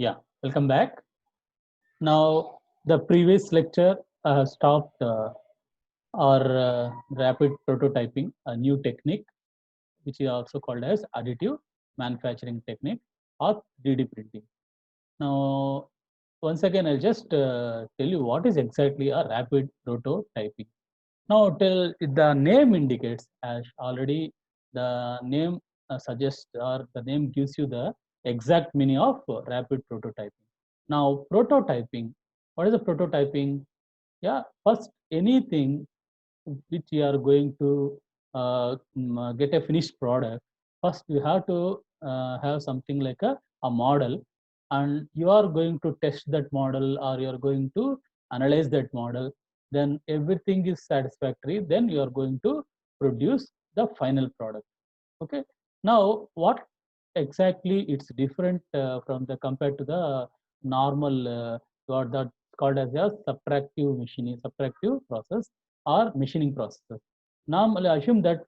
Yeah, welcome back. Now, the previous lecture stopped our rapid prototyping, a new technique, which is also called as additive manufacturing technique or 3D printing. Now, once again, I'll just tell you what is exactly a rapid prototyping. Now, till the name indicates, as already the name suggests or the name gives you the exact meaning of rapid prototyping. Now, prototyping, what is the prototyping? Yeah, first anything which you are going to get a finished product, first you have to have something like a model, and you are going to test that model or you are going to analyze that model. Then everything is satisfactory, then you are going to produce the final product. Okay. Now, what exactly it's different from the compared to the normal what that called as a subtractive process or machining process. Normally, I assume that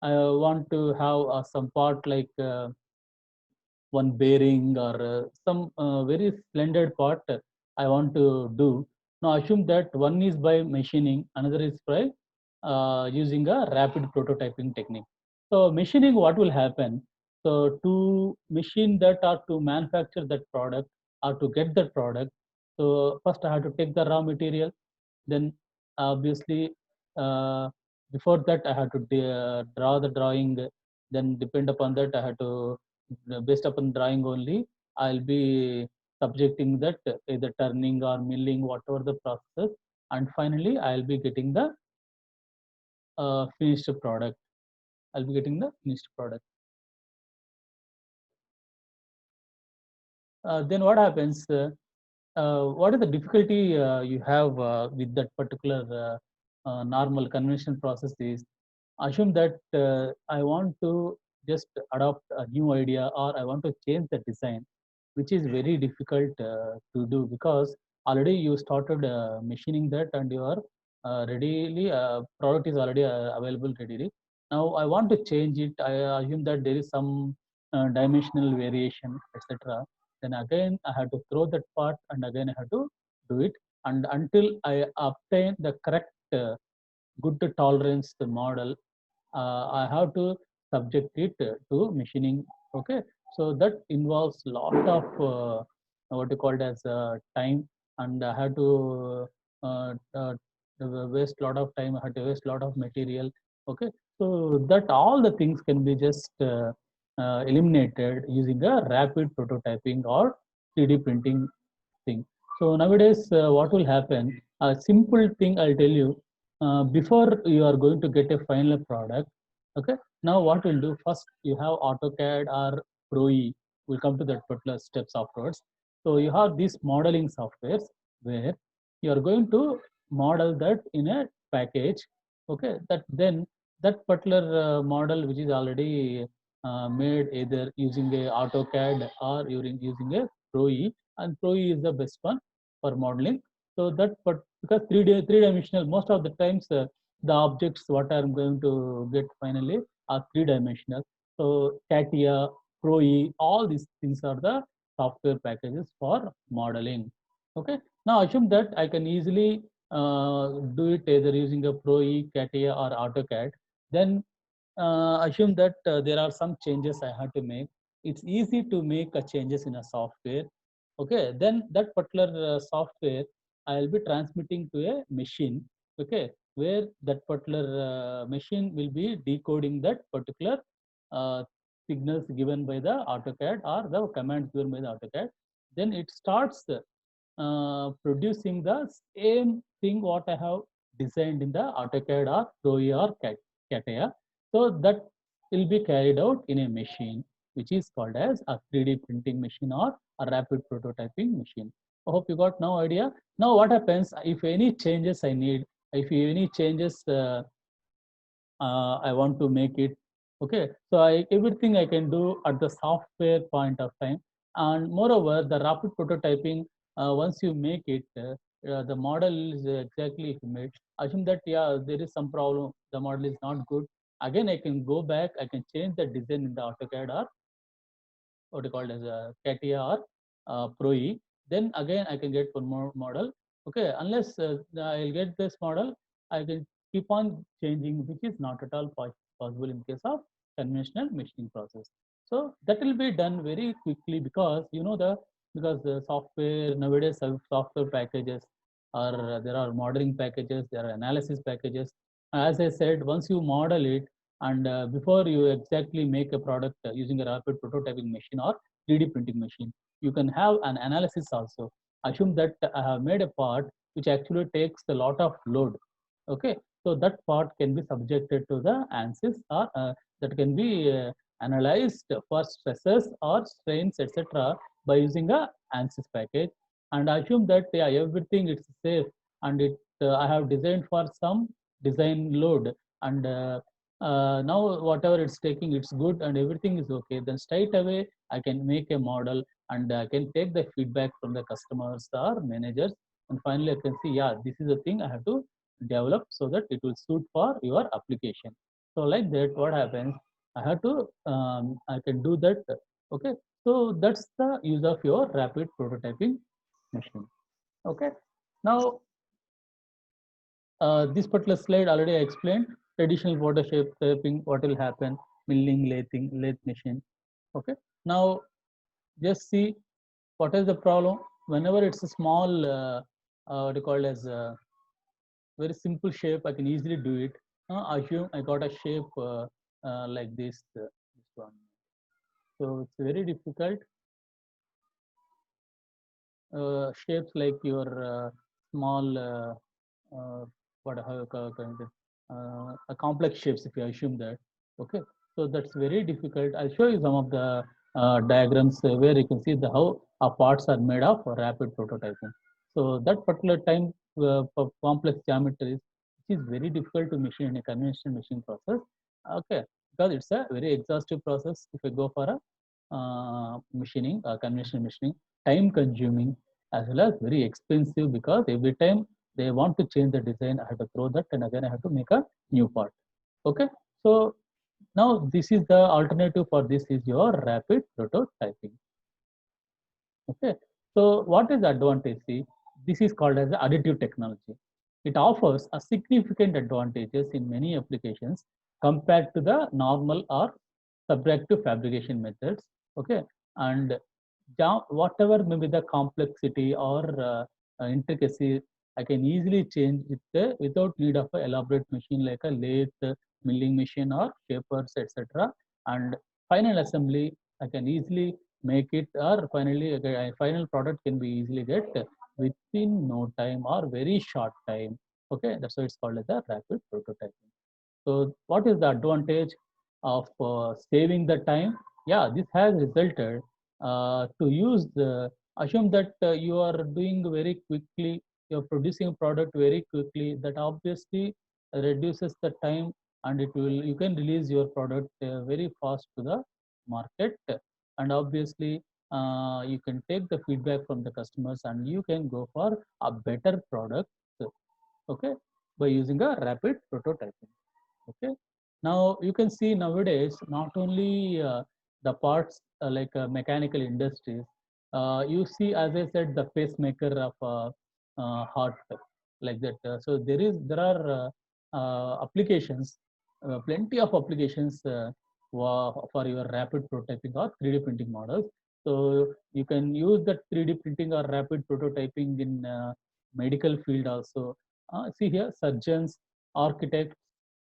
I want to have some part like one bearing or some very splendid part I want to do. Now, assume that one is by machining, another is by using a rapid prototyping technique. So, machining, what will happen? So, to machine that or to manufacture that product or to get that product, so first I have to take the raw material. Then, obviously, uh, before that I have to draw the drawing. Then, depend upon that, I have to based upon drawing only, I'll be subjecting that either turning or milling, whatever the process, and finally I'll be getting the finished product. I'll be getting the finished product. Then what happens? What is the difficulty you have with that particular normal conventional process is assume that I want to just adopt a new idea or I want to change the design, which is very difficult to do because already you started machining that and your readily product is already available readily. Now I want to change it. I assume that there is some dimensional variation, etc. Then again I have to throw that part and again I have to do it, and until I obtain the correct good tolerance model, I have to subject it to machining. Okay, so that involves lot of what you called as time, and I have to waste lot of time. I have to waste lot of material. Okay, so that all the things can be just eliminated using a rapid prototyping or 3D printing thing. So nowadays, what will happen? A simple thing I'll tell you. Before you are going to get a final product, okay. Now what we'll do first, you have AutoCAD or ProE. We'll come to that particular steps afterwards. So you have these modeling softwares where you are going to model that in a package. Okay, that then that particular model which is already made either using a AutoCAD or using a ProE, and ProE is the best one for modeling. So that, but because three dimensional, most of the times the objects what I'm going to get finally are three dimensional. So CATIA, ProE, all these things are the software packages for modeling. Okay. Now assume that I can easily do it either using a ProE, CATIA, or AutoCAD. Then assume that there are some changes I have to make. It's easy to make a changes in a software. Okay, then that particular software I'll be transmitting to a machine. Okay, where that particular machine will be decoding that particular uh, signals given by the AutoCAD or the commands given by the AutoCAD. Then it starts producing the same thing what I have designed in the AutoCAD or ProE or CATIA. So that will be carried out in a machine which is called as a 3D printing machine or a rapid prototyping machine. I hope you got no idea. Now what happens if any changes I need, if any changes I want to make it. Okay, so everything I can do at the software point of time. And moreover, the rapid prototyping, once you make it, the model is exactly if you made. Assume that yeah, there is some problem, the model is not good. Again, I can go back, I can change the design in the AutoCAD or what you call as a CATIA or Pro E, then again I can get one more model. Okay, unless I'll get this model, I can keep on changing, which is not at all possible in case of conventional machining process. So that will be done very quickly because because the software nowadays have software packages, or there are modeling packages, there are analysis packages. As I said, once you model it and before you exactly make a product using a rapid prototyping machine or 3D printing machine, you can have an analysis also. Assume that I have made a part which actually takes a lot of load. Okay, so that part can be subjected to the ANSYS, or that can be analyzed for stresses or strains, etc., by using a ANSYS package. And assume that yeah, everything is safe, and I have designed for some design load, and now whatever it's taking, it's good and everything is okay. Then straight away I can make a model and I can take the feedback from the customers or managers, and finally I can see, yeah, this is the thing I have to develop so that it will suit for your application. So like that, what happens? I have to I can do that. Okay, so that's the use of your rapid prototyping machine. Okay, now this particular slide already I explained traditional prototyping, what will happen, milling, lathing, lathe machine. Okay, now just see what is the problem. Whenever it's a small, what you call as a very simple shape, I can easily do it. Assume I got a shape like this one. So it's very difficult. Shapes like your small, what how you call it, complex shapes, if you assume that. Okay, so that's very difficult. I'll show you some of the diagrams where you can see the how our parts are made of for rapid prototyping. So that particular time for complex geometries, which is very difficult to machine in a conventional machine process. Okay, because it's a very exhaustive process. If you go for a machining, conventional machining, time consuming as well as very expensive, because every time they want to change the design, I have to throw that and again I have to make a new part. Okay, so now this is the alternative for this is your rapid prototyping. Okay, so what is the advantage? See, this is called as the additive technology. It offers a significant advantages in many applications compared to the normal or subtractive fabrication methods. Okay, and whatever may be the complexity or intricacy, I can easily change it without need of an elaborate machine like a lathe, milling machine, or shapers, etc. And final assembly, I can easily make it, or finally a final product can be easily get within no time or very short time. Okay, that's why it's called as a rapid prototyping. So what is the advantage of saving the time? Yeah, this has resulted to use the, assume that you are doing very quickly, you're producing a product very quickly, that obviously reduces the time, and it will, you can release your product very fast to the market, and obviously you can take the feedback from the customers and you can go for a better product, okay, by using a rapid prototyping. Okay, now you can see nowadays not only the parts like mechanical industries, you see, as I said, the pacemaker of heart, like that. So there are applications, plenty of applications for your rapid prototyping or 3D printing models. So you can use the 3D printing or rapid prototyping in medical field also. See here, surgeons, architects,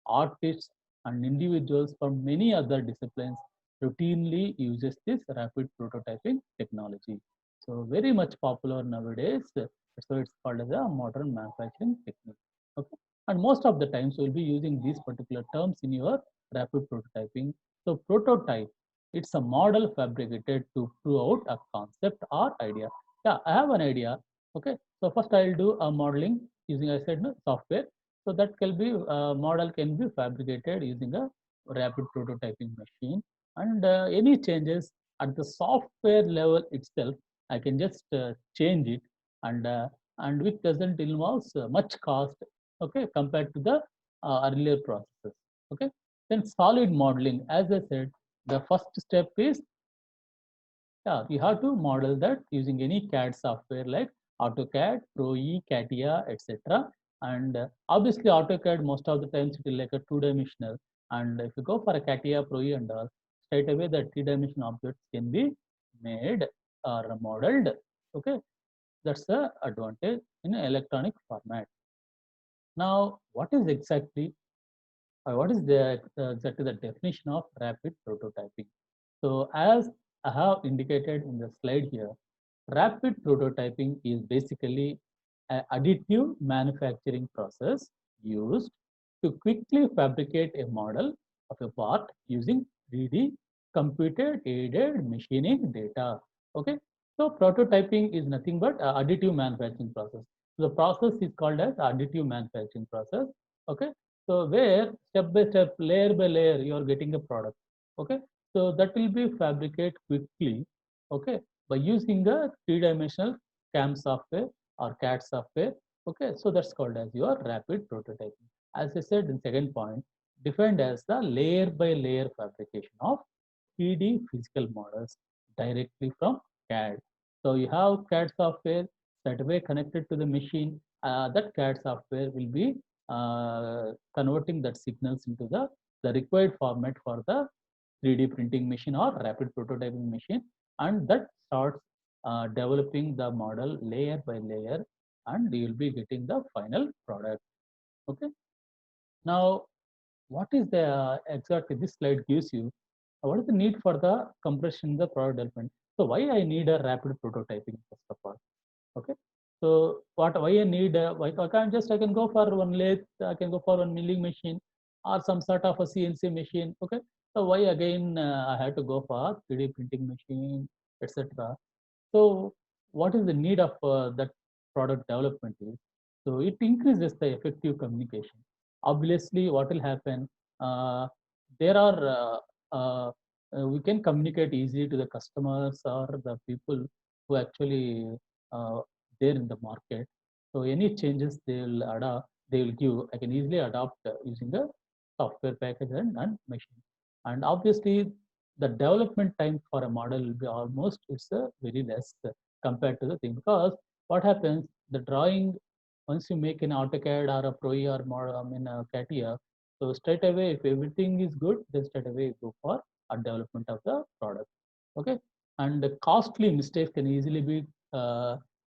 artists, and individuals from many other disciplines routinely uses this rapid prototyping technology. So very much popular nowadays. So it's called as a modern manufacturing technique. Okay, and most of the times we'll be using these particular terms in your rapid prototyping. So prototype, it's a model fabricated to prove out a concept or idea. Yeah, I have an idea. Okay, so first I'll do a modeling using, I said, no, software. So that can be model can be fabricated using a rapid prototyping machine, and any changes at the software level itself, I can just change it, and which doesn't involve much cost. Okay, compared to the earlier processes. Okay, then solid modeling, as I said, the first step is Yeah, you have to model that using any CAD software like AutoCAD, ProE, CATIA, etc. And obviously AutoCAD most of the times it is like a two-dimensional. And if you go for a CATIA, ProE and all, straight away the three-dimensional objects can be made or modeled. Okay, that's the advantage in electronic format. Now, what is exactly the definition of rapid prototyping? So as I have indicated in the slide here, rapid prototyping is basically an additive manufacturing process used to quickly fabricate a model of a part using 3D computer aided machining data. Okay, so prototyping is nothing but additive manufacturing process. So the process is called as additive manufacturing process. Okay, so where step by step, layer by layer, you are getting a product. Okay, so that will be fabricated quickly. Okay, by using the three-dimensional CAM software or CAD software. Okay, so that's called as your rapid prototyping. As I said in second point, defined as the layer by layer fabrication of 3D physical models directly from CAD. So you have CAD software that way connected to the machine. That CAD software will be converting that signals into the required format for the 3D printing machine or rapid prototyping machine, and that starts developing the model layer by layer, and you will be getting the final product. Okay. Now, what is the exactly this slide gives you? What is the need for the compression in the product development? So why I need a rapid prototyping first of all? Okay. So why I need why I can go for one lathe, I can go for one milling machine or some sort of a CNC machine. Okay. So why again I had to go for 3D printing machine, etc. So what is the need of that product development is? So it increases the effective communication. Obviously, what will happen? Uh, there are we can communicate easily to the customers or the people who actually uh, there in the market. So any changes they will adopt, they will give. I can easily adopt using the software package and machine. And obviously, the development time for a model will be almost it's very less compared to the thing, because what happens, the drawing, once you make an AutoCAD or a Pro or more, I mean a CATIA, so straight away if everything is good, then straight away you go for a development of the product. Okay, and the costly mistakes can easily be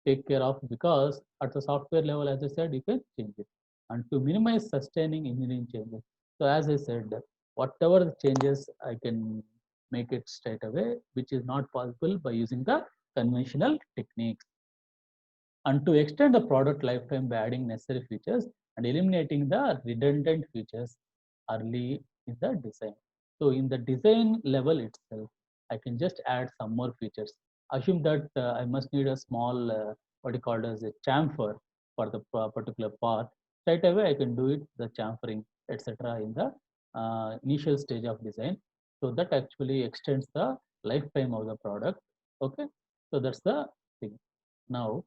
take care of, because at the software level, as I said, you can change it. And to minimize sustaining engineering changes, so as I said, whatever the changes I can make it straight away, which is not possible by using the conventional techniques. And to extend the product lifetime by adding necessary features and eliminating the redundant features early in the design. So in the design level itself, I can just add some more features. Assume that I must need a small, what you call as a chamfer for the particular part. Straight away, I can do it, the chamfering, etc. in the initial stage of design. So that actually extends the lifetime of the product. Okay, so that's the thing. Now,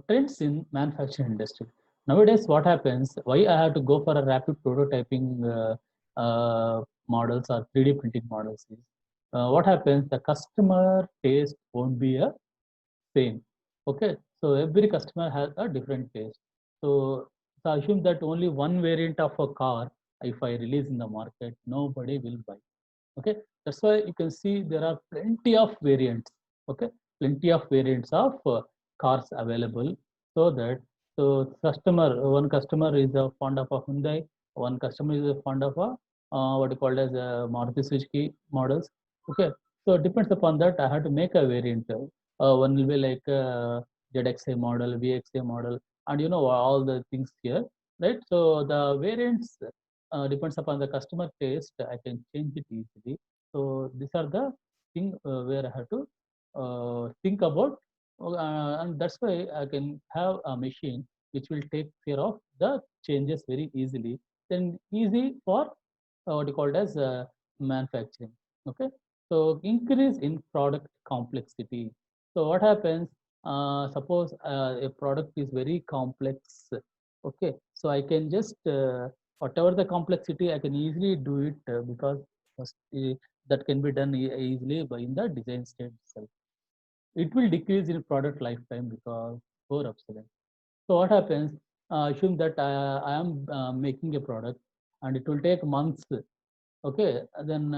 trends in manufacturing industry. Nowadays, what happens? Why I have to go for a rapid prototyping models or 3D printing models is what happens? The customer taste won't be a same. Okay, so every customer has a different taste. So assume that only one variant of a car, if I release in the market, nobody will buy. Okay, that's why you can see there are plenty of variants. Okay, plenty of variants of cars available, so that so customer one customer is fond of a Hyundai, one customer is fond of a what you call as a Maruti Suzuki models. Okay, so it depends upon that. I have to make a variant. One will be like ZXA model, VXA model, and you know all the things here, right? So the variants depends upon the customer taste. I can change it easily. So these are the thing where I have to think about, and that's why I can have a machine which will take care of the changes very easily. Then easy for what you called as manufacturing. Okay, so increase in product complexity. So what happens? Suppose a product is very complex. Okay, so I can just whatever the complexity, I can easily do it because that can be done easily by in the design stage itself. It will decrease in product lifetime because for obsolescence. So what happens? Assume that I am making a product and it will take months. Okay, then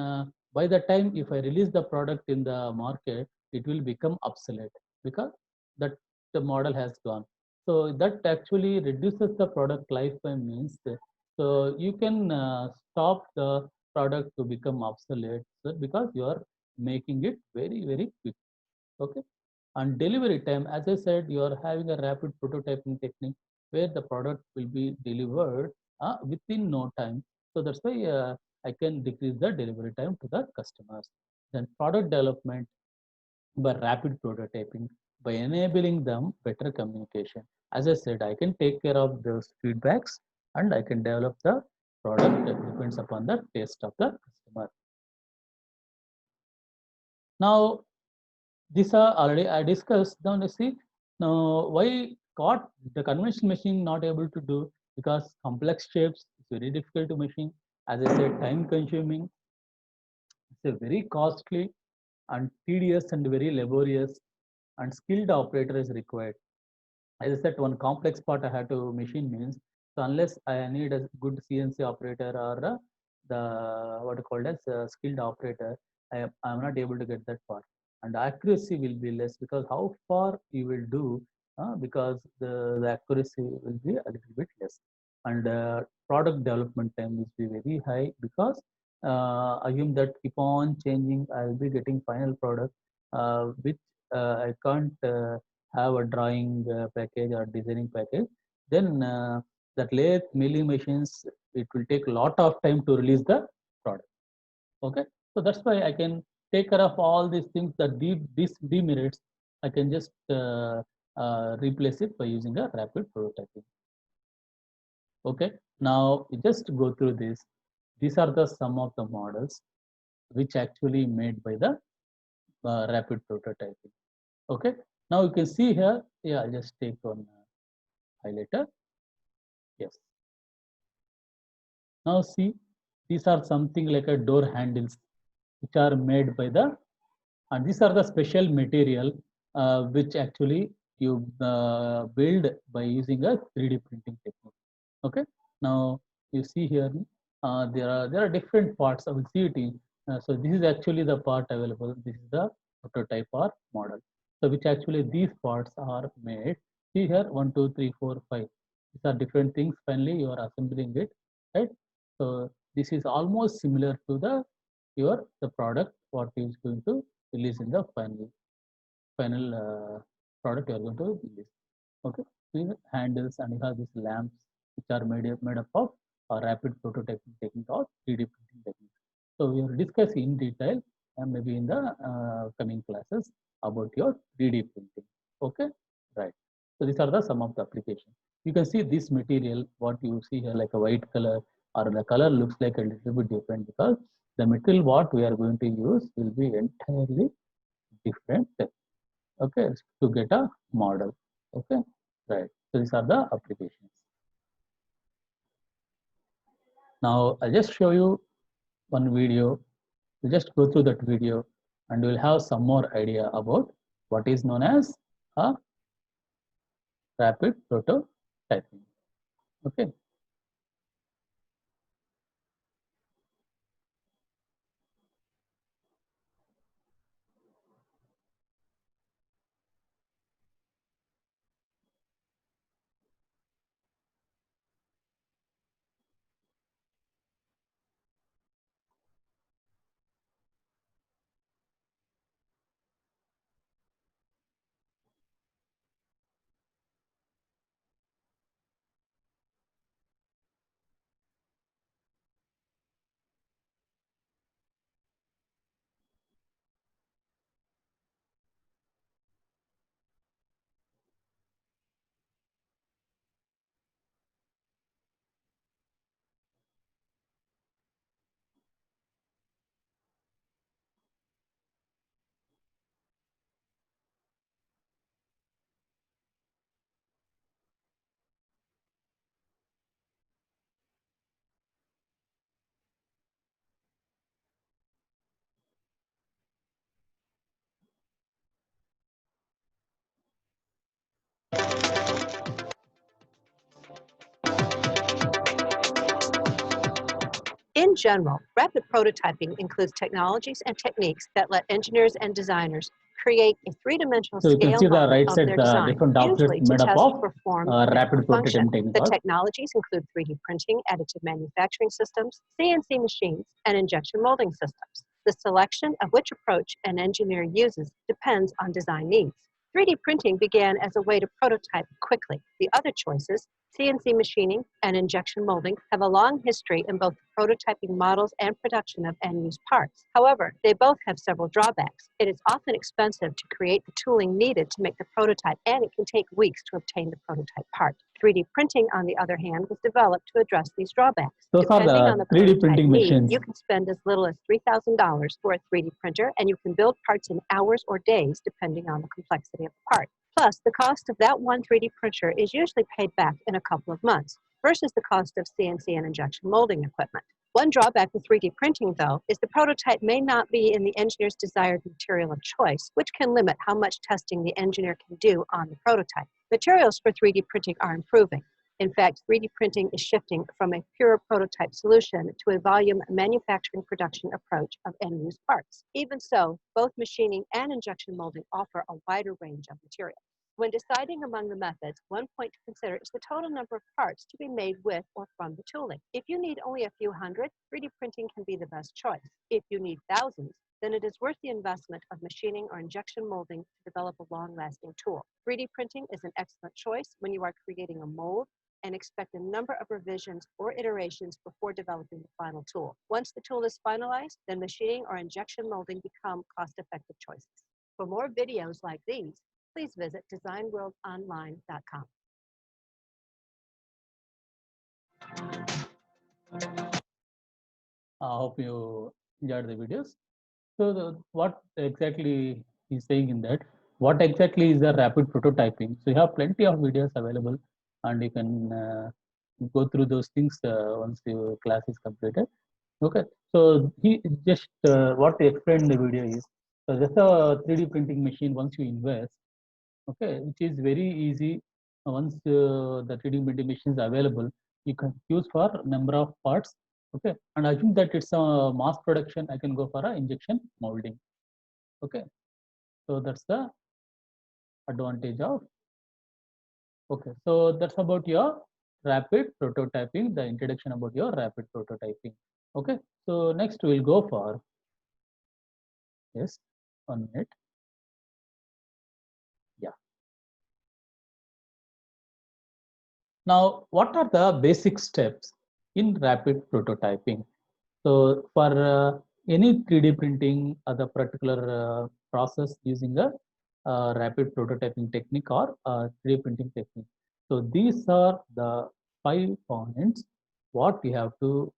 by the time if I release the product in the market, it will become obsolete because that the model has gone. So that actually reduces the product lifetime means so you can stop the product to become obsolete because you are making it very quick. Okay, and delivery time, as I said, you are having a rapid prototyping technique where the product will be delivered within no time. So that's why I can decrease the delivery time to the customers. Then product development by rapid prototyping, by enabling them better communication. As I said, I can take care of those feedbacks and I can develop the product that depends upon the taste of the customer. Now, these are already I discussed. Now let's see. Now why got the conventional machine not able to do? Because complex shapes is very difficult to machine. As I said, time consuming. It's a very costly and tedious and very laborious and skilled operator is required. As I said, one complex part I have to machine means so unless I need a good CNC operator or the what you called as a skilled operator, I'm not able to get that part. And the accuracy will be less because how far you will do because the accuracy will be a little bit less. And product development time will be very high because assume that keep on changing, I'll be getting final product which I can't have a drawing package or designing package, then that lathe milling machines, it will take a lot of time to release the product. Okay, so that's why I can take care of all these things that these demerits. I can just replace it by using a rapid prototyping. Okay, now you just go through this. These are the some of the models which actually made by the rapid prototyping. Okay, now you can see here. Yeah, I'll just take one highlighter. Yes. Now see, these are something like a door handles, which are made by the, and these are the special material which actually you build by using a 3D printing technique. Okay. Now you see here, there are different parts. I will see it in. So this is actually the part available. This is the prototype or model. So which actually these parts are made. See here, 1, 2, 3, 4, 5. These are different things. Finally, you are assembling it, right? So this is almost similar to the product what is going to release in the final product you are going to release. Okay, these handles and you have these lamps which are made up of rapid prototyping technique or 3D printing technique. So we will discuss in detail maybe in the coming classes about your 3D printing. Okay, right. So these are the some of the applications. You can see this material, what you see here like a white color or the color looks like a little bit different because the material what we are going to use will be entirely different, okay, to get a model. Okay, right. So these are the applications. Now I'll just show you one video. We'll just go through that video and we'll have some more idea about what is known as a rapid prototyping. Okay. In general, rapid prototyping includes technologies and techniques that let engineers and designers create a three-dimensional So you can scale see the model right of side, their the design, different objects usually to made up test, of perform, think, rapid or function. prototyping The techniques. technologies include 3D printing, additive manufacturing systems, CNC machines, and injection molding systems. The selection of which approach an engineer uses depends on design needs. 3D printing began as a way to prototype quickly. The other choices, CNC machining and injection molding, have a long history in both prototyping models and production of end-use parts. However, they both have several drawbacks. It is often expensive to create the tooling needed to make the prototype, and it can take weeks to obtain the prototype part. 3D printing, on the other hand, was developed to address these drawbacks. Those are Depending on the the 3D prototype printing need, machines. you can spend as little as $3,000 for a 3D printer, and you can build parts in hours or days, depending on the complexity of the part. Plus, the cost of that one 3D printer is usually paid back in a couple of months, versus the cost of CNC and injection molding equipment. One drawback with 3D printing, though, is the prototype may not be in the engineer's desired material of choice, which can limit how much testing the engineer can do on the prototype. Materials for 3D printing are improving. In fact, 3D printing is shifting from a pure prototype solution to a volume manufacturing production approach of end-use parts. Even so, both machining and injection molding offer a wider range of materials. When deciding among the methods, one point to consider is the total number of parts to be made with or from the tooling. If you need only a few hundred, 3D printing can be the best choice. If you need thousands, then it is worth the investment of machining or injection molding to develop a long-lasting tool. 3D printing is an excellent choice when you are creating a mold and expect a number of revisions or iterations before developing the final tool. Once the tool is finalized, then machining or injection molding become cost-effective choices. For more videos like these, please visit designworldonline.com. I hope you enjoyed the videos. So what exactly he's saying in that, what exactly is the rapid prototyping? So you have plenty of videos available, and you can go through those things once your class is completed. Okay, so he just what he explained in the video is, so just a 3D printing machine once you invest, okay, which is very easy. Once the 3D printing machine is available, you can use for number of parts. Okay, and I think that it's a mass production. I can go for a injection molding. Okay, so that's the advantage of. Okay, so that's about your rapid prototyping. The introduction about your rapid prototyping. Okay, so next we'll go for, yes, 1 minute. Yeah. Now, what are the basic steps in rapid prototyping? So for any 3D printing, the particular process using a rapid prototyping technique or 3D printing technique. So these are the 5 points what we have to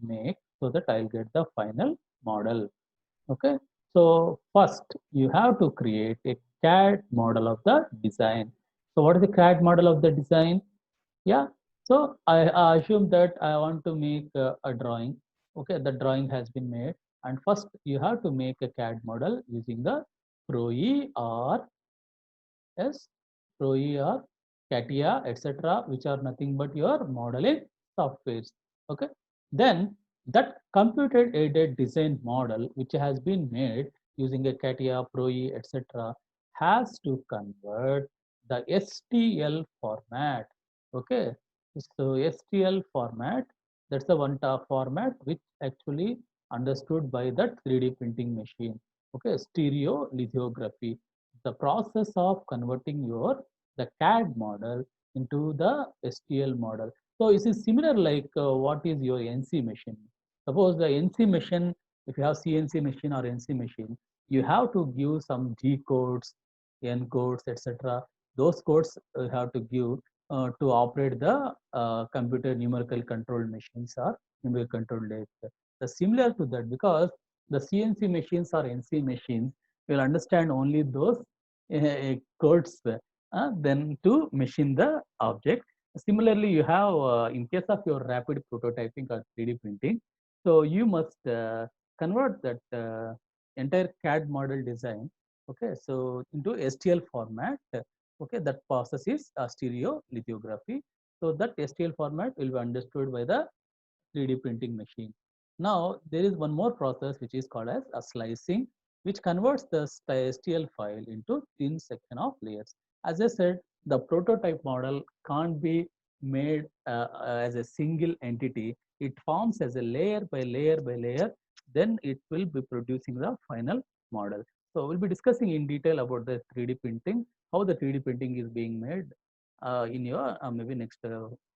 make so that I'll get the final model. Okay. So first you have to create a CAD model of the design. So what is the CAD model of the design? Yeah, so I assume that I want to make a drawing. Okay, the drawing has been made, and first you have to make a CAD model using the ProE or yes, ProE or CATIA, etc., which are nothing but your modeling softwares. Okay, then that computer aided design model, which has been made using a CATIA, ProE, etc., has to convert the STL format. Okay, so STL format, that's the one format which actually understood by that 3D printing machine. Okay, stereo lithography, the process of converting your the CAD model into the STL model. So it is similar like what is your NC machine. Suppose the NC machine, if you have CNC machine or NC machine, you have to give some G codes, N codes, etc. Those codes you have to give to operate the computer numerical controlled machines or numerical controlled aids. The similar to that, because the CNC machines or NC machines will understand only those codes then to machine the object. Similarly, you have in case of your rapid prototyping or 3D printing, so you must convert that entire CAD model design, okay, so into STL format. Okay, that process is stereo lithography. So that STL format will be understood by the 3D printing machine. Now there is one more process which is called as a slicing, which converts the STL file into thin section of layers. As I said, the prototype model can't be made as a single entity. It forms as a layer by layer by layer. Then it will be producing the final model. So we'll be discussing in detail about the 3D printing, how the 3D printing is being made in your maybe next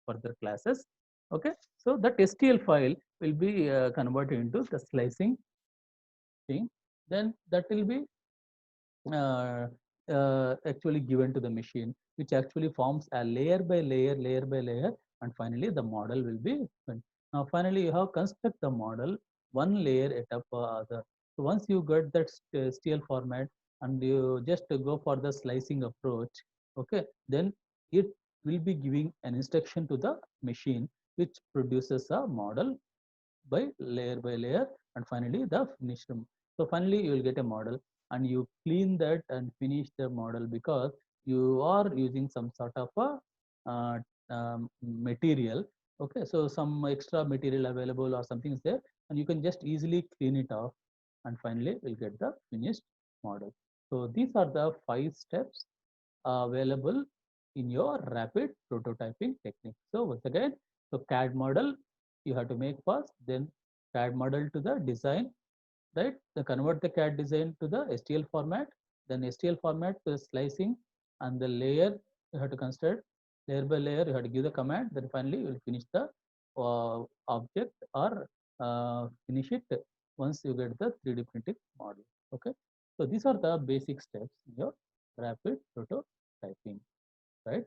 further classes. Okay, so that STL file will be converted into the slicing thing. Then that will be uh, actually given to the machine, which actually forms a layer by layer, and finally the model will be done. Now finally you have construct the model one layer at a other. So once you get that STL format and you just go for the slicing approach, okay, then it will be giving an instruction to the machine which produces a model by layer, and finally the finished. So finally you will get a model, and you clean that and finish the model because you are using some sort of a uh, material. Okay, so some extra material available or something is there, and you can just easily clean it off, and finally we'll get the finished model. So these are the 5 steps available in your rapid prototyping technique. So once again, so CAD model you have to make first, then CAD model to the design, right? Then convert the CAD design to the STL format, then STL format to the slicing, and the layer you have to consider layer by layer. You have to give the command. Then finally you will finish the object or finish it once you get the 3D printing model. Okay, so these are the basic steps in your rapid prototyping, right?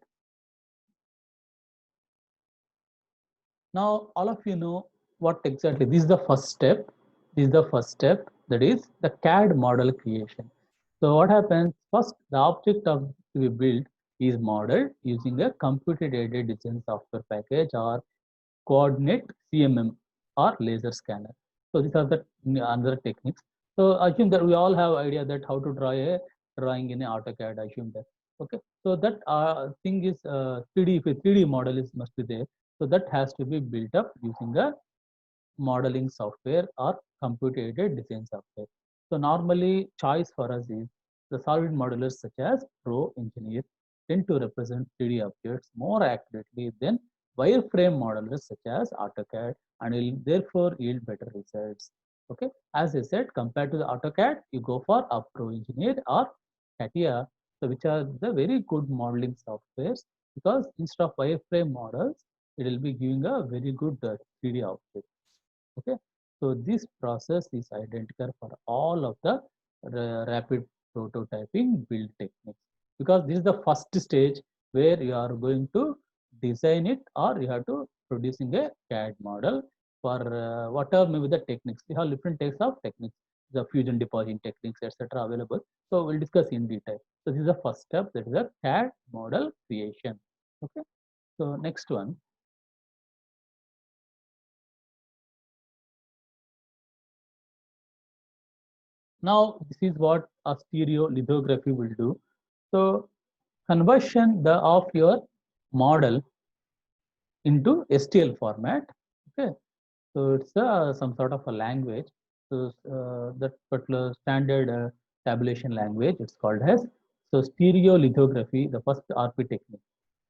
Now, all of you know what exactly this is the first step. This is the first step, that is the CAD model creation. So, what happens first? The object of to be built is modeled using a computer aided design software package or coordinate CMM or laser scanner. So, these are the another techniques. So, I think that we all have idea that how to draw a drawing in a AutoCAD. I assume that. Okay. So that thing is 3D. If a 3D model is must be there, so that has to be built up using a modeling software or computer-aided design software. So normally choice for us is the solid modelers such as Pro Engineer tend to represent 3D objects more accurately than wireframe modelers such as AutoCAD, and will therefore yield better results. Okay, as I said, compared to the AutoCAD, you go for a Pro Engineer or CATIA, so which are the very good modeling softwares, because instead of wireframe models, it will be giving a very good 3D object. Okay, so this process is identical for all of the rapid prototyping build techniques, because this is the first stage where you are going to design it, or you have to producing a CAD model for whatever maybe the techniques. We have different types of techniques, the fusion depositing techniques, etc. available. So we'll discuss in detail. So this is the first step, that is the CAD model creation. Okay, so next one. Now, this is what a stereolithography will do. So, conversion of your model into STL format. Okay, so it's some sort of a language. So that particular standard tabulation language, it's called as. So stereolithography, the first RP technique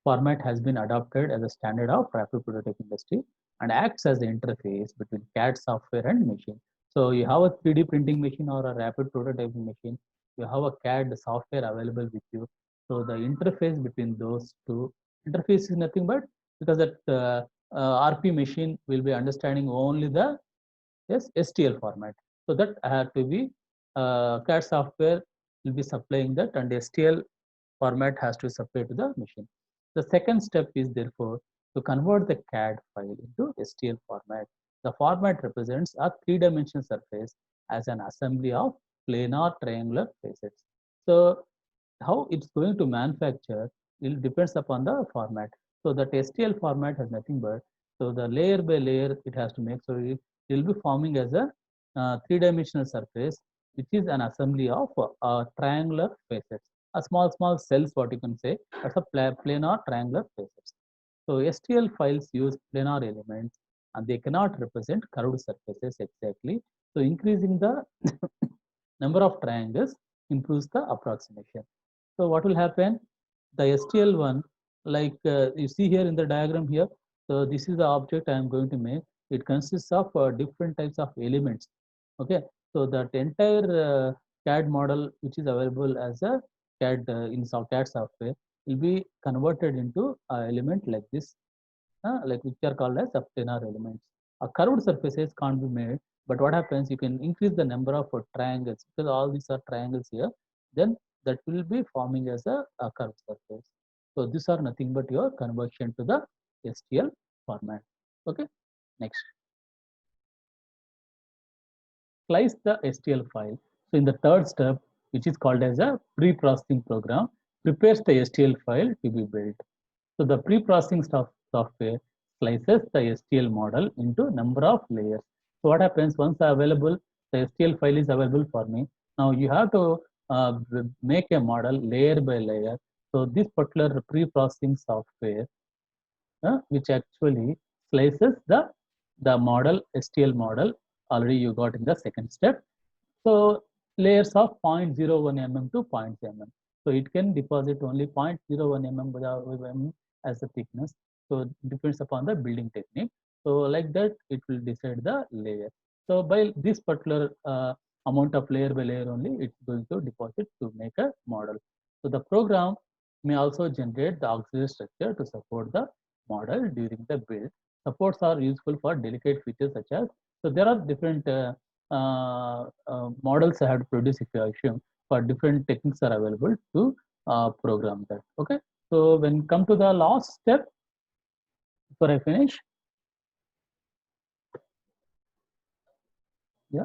format, has been adopted as a standard of rapid prototype industry and acts as the interface between CAD software and machine. So you have a 3D printing machine or a rapid prototyping machine. You have a CAD software available with you. So the interface between those two, interface is nothing but, because that RP machine will be understanding only the STL format. So that had to be CAD software will be supplying that, and STL format has to supply to the machine. The second step is therefore to convert the CAD file into STL format. The format represents a three-dimensional surface as an assembly of planar triangular faces. So how it's going to manufacture it depends upon the format. So that STL format has nothing but, so the layer by layer it has to make, so it will be forming as a three-dimensional surface, which is an assembly of triangular faces, a small cells, what you can say, that's a planar triangular faces. So STL files use planar elements and they cannot represent curved surfaces exactly. So increasing the number of triangles improves the approximation. So what will happen? The STL1, like you see here in the diagram here, so this is the object I am going to make. It consists of different types of elements. Okay, so that entire CAD model, which is available as a CAD in CAD software, will be converted into an element like this, like which are called as subplanar elements. Curved surfaces can't be made, but what happens? You can increase the number of triangles, because all these are triangles here. Then that will be forming as a curved surface. So these are nothing but your conversion to the STL format. Okay, next. Slice the STL file. So in the third step, which is called as a pre-processing program, prepares the STL file to be built. So the pre-processing software slices the STL model into number of layers. So what happens once available, the STL file is available for me. Now you have to make a model layer by layer. So this particular pre-processing software, which actually slices the model, STL model, already you got in the second step. So layers of 0.01 mm to 0.0 mm. So it can deposit only 0.01 mm as the thickness. So it depends upon the building technique. So like that, it will decide the layer. So by this particular amount of layer by layer only, it's going to deposit to make a model. So the program may also generate the auxiliary structure to support the model during the build. Supports are useful for delicate features such as, so there are different models I have to produce, if you assume, for different techniques are available to program that. Okay, so when come to the last step before I finish, yeah.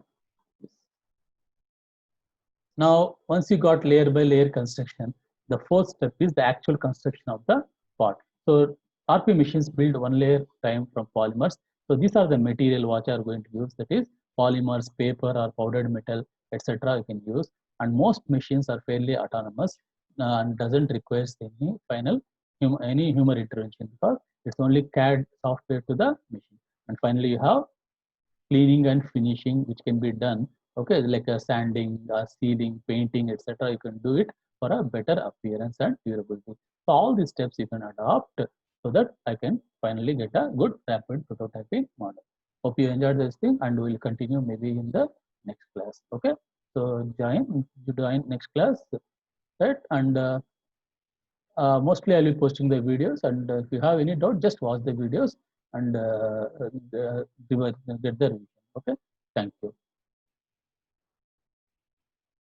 Now once you got layer by layer construction, the fourth step is the actual construction of the part. So RP machines build one layer time from polymers. So these are the material what you are going to use, that is polymers, paper or powdered metal, etc. you can use. And most machines are fairly autonomous and doesn't require any any human intervention, because it's only CAD software to the machine. And finally you have cleaning and finishing, which can be done, okay, like a sanding, sealing, painting, etc. You can do it for a better appearance and durability. So all these steps you can adopt so that I can finally get a good rapid prototyping model. Hope you enjoyed this thing, and we'll continue maybe in the next class. Okay, so join next class, right? And mostly I'll be posting the videos, and if you have any doubt, just watch the videos and get the revision. Okay.